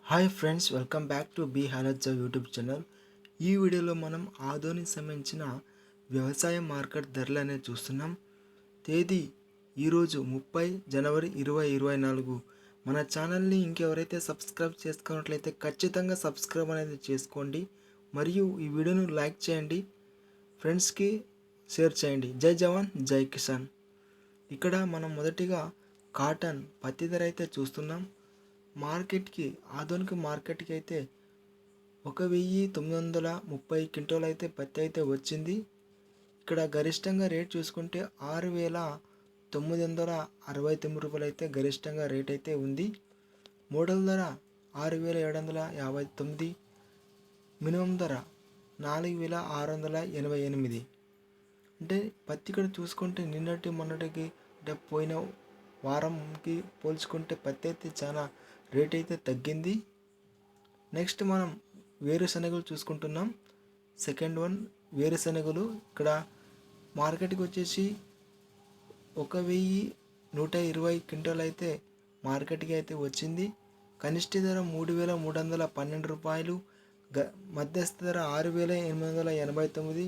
Hi friends, welcome back to బీ హాలజ్జా YouTube channel. ఈ వీడియోలో మనం ఆదోనికి సంబంధించిన వ్యవసాయ మార్కెట్ ధరలు అనేది చూస్తున్నాం. తేదీ ఈరోజు 30 జనవరి 2024. మన ఛానల్ని ఇంకెవరైతే సబ్స్క్రైబ్ చేసుకున్నట్లయితే ఖచ్చితంగా సబ్స్క్రైబ్ అనేది చేసుకోండి. మరియు ఈ వీడియోను లైక్ చేయండి, ఫ్రెండ్స్కి షేర్ చేయండి. జై జవాన్ జై కిసాన్. ఇక్కడ మనం మొదటిగా కాటన్ పత్తి ధర అయితే చూస్తున్నాం. మార్కెట్కి ఆధునిక మార్కెట్కి అయితే 1930 క్వింటాలు అయితే పత్తి అయితే వచ్చింది. ఇక్కడ గరిష్టంగా రేట్ చూసుకుంటే 6,969 రూపాయలు అయితే గరిష్టంగా రేట్ అయితే ఉంది. మోడల్ ధర 6,759, మినిమం ధర 4,688. అంటే పత్తి ఇక్కడ చూసుకుంటే నిన్నటి మొన్నటికి అంటే పోయిన వారంకి పోల్చుకుంటే పత్తి అయితే చాలా రేట్ అయితే తగ్గింది. నెక్స్ట్ మనం వేరుశనగలు చూసుకుంటున్నాం. సెకండ్ వన్ వేరుశనగలు ఇక్కడ మార్కెట్కి వచ్చేసి 1,120 క్వింటాలు అయితే మార్కెట్కి అయితే వచ్చింది. కనిష్ట ధర 3,312 రూపాయలు, మధ్యస్థ ధర 6,889,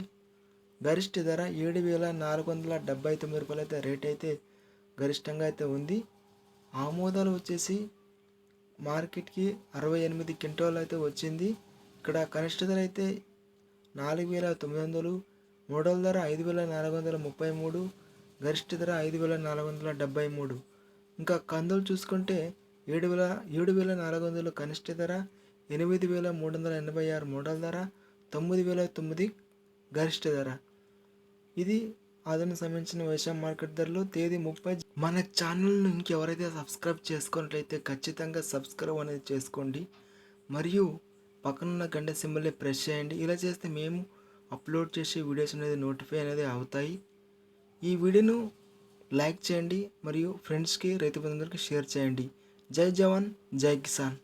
గరిష్ట ధర 7,479 రూపాయలు అయితే రేట్ అయితే గరిష్టంగా అయితే ఉంది. ఆమోదాలు వచ్చేసి మార్కెట్కి 68 క్వింటాలు అయితే వచ్చింది. ఇక్కడ కనిష్ట ధర అయితే 4,900, మోడల్ ధర 5,433, గరిష్ట ధర 5,473. ఇంకా కందులు చూసుకుంటే 7,400 కనిష్ట ధర, 8,386 మోడల్ ధర, 9,009 గరిష్ట ధర. ఇది ఆధునిక సంబంధించిన వ్యవసాయ మార్కెట్ ధరలు తేదీ 30. మన ఛానల్ను ఇంకెవరైతే సబ్స్క్రైబ్ చేసుకున్నట్లయితే ఖచ్చితంగా సబ్స్క్రైబ్ అనేది చేసుకోండి. మరియు పక్కనున్న గంట సింబల్ని ప్రెస్ చేయండి. ఇలా చేస్తే మేము అప్లోడ్ చేసే వీడియోస్ అనేది నోటిఫై అనేది అవుతాయి. ఈ వీడియోను లైక్ చేయండి మరియు ఫ్రెండ్స్కి, రైతు బంధువులకి షేర్ చేయండి. జై జవాన్ జై కిసాన్.